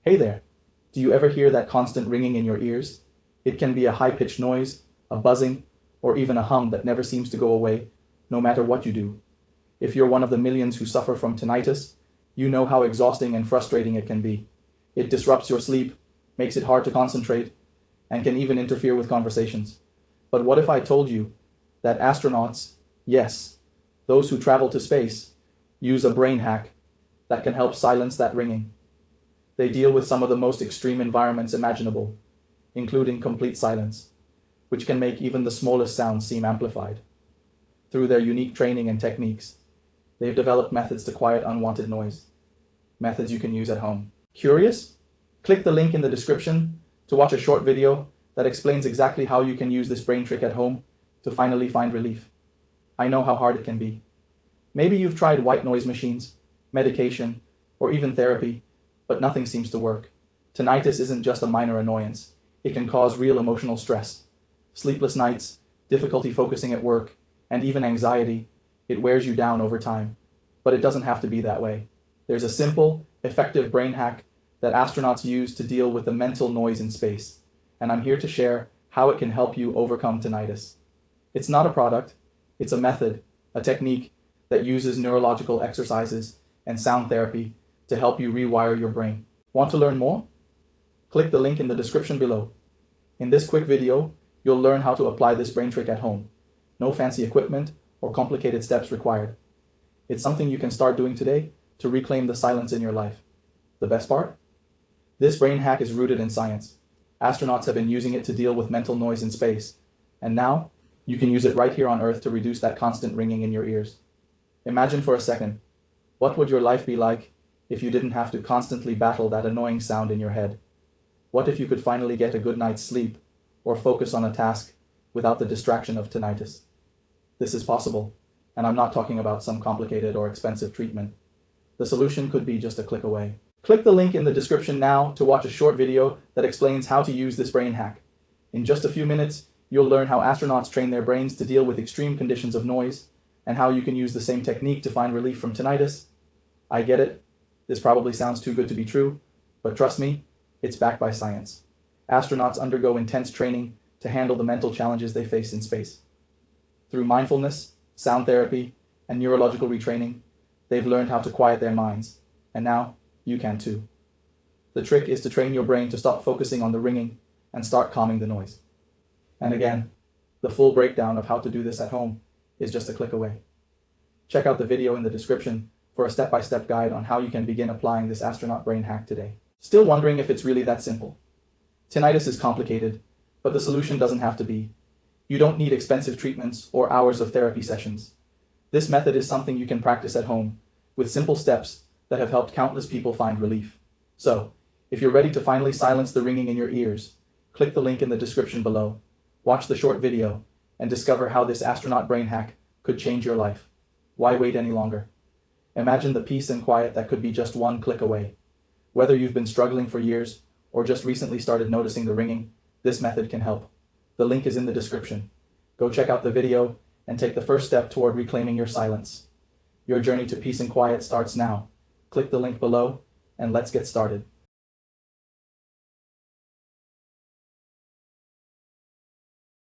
Hey there. Do you ever hear that constant ringing in your ears? It can be a high-pitched noise, a buzzing, or even a hum that never seems to go away, no matter what you do. If you're one of the millions who suffer from tinnitus, you know how exhausting and frustrating it can be. It disrupts your sleep, makes it hard to concentrate, and can even interfere with conversations. But what if I told you that astronauts, yes, those who travel to space, use a brain hack that can help silence that ringing? They deal with some of the most extreme environments imaginable, including complete silence, which can make even the smallest sounds seem amplified. Through their unique training and techniques, they've developed methods to quiet unwanted noise, methods you can use at home. Curious? Click the link in the description to watch a short video that explains exactly how you can use this brain trick at home to finally find relief. I know how hard it can be. Maybe you've tried white noise machines, medication, or even therapy, but nothing seems to work. Tinnitus isn't just a minor annoyance. It can cause real emotional stress. Sleepless nights, difficulty focusing at work, and even anxiety. It wears you down over time. But it doesn't have to be that way. There's a simple, effective brain hack that astronauts use to deal with the mental noise in space, and I'm here to share how it can help you overcome tinnitus. It's not a product, it's a method, a technique that uses neurological exercises and sound therapy to help you rewire your brain. Want to learn more? Click the link in the description below. In this quick video, you'll learn how to apply this brain trick at home. No fancy equipment or complicated steps required. It's something you can start doing today to reclaim the silence in your life. The best part? This brain hack is rooted in science. Astronauts have been using it to deal with mental noise in space, and now you can use it right here on Earth to reduce that constant ringing in your ears. Imagine for a second, what would your life be like if you didn't have to constantly battle that annoying sound in your head? What if you could finally get a good night's sleep or focus on a task without the distraction of tinnitus? This is possible, and I'm not talking about some complicated or expensive treatment. The solution could be just a click away. Click the link in the description now to watch a short video that explains how to use this brain hack. In just a few minutes, you'll learn how astronauts train their brains to deal with extreme conditions of noise, and how you can use the same technique to find relief from tinnitus. I get it. This probably sounds too good to be true, but trust me, it's backed by science. Astronauts undergo intense training to handle the mental challenges they face in space. Through mindfulness, sound therapy, and neurological retraining, they've learned how to quiet their minds, and now you can too. The trick is to train your brain to stop focusing on the ringing and start calming the noise. And again, the full breakdown of how to do this at home is just a click away. Check out the video in the description for a step-by-step guide on how you can begin applying this astronaut brain hack today. Still wondering if it's really that simple? Tinnitus is complicated, but the solution doesn't have to be. You don't need expensive treatments or hours of therapy sessions. This method is something you can practice at home, with simple steps that have helped countless people find relief. So, if you're ready to finally silence the ringing in your ears, click the link in the description below, watch the short video, and discover how this astronaut brain hack could change your life. Why wait any longer? Imagine the peace and quiet that could be just one click away. Whether you've been struggling for years or just recently started noticing the ringing, this method can help. The link is in the description. Go check out the video and take the first step toward reclaiming your silence. Your journey to peace and quiet starts now. Click the link below and let's get started.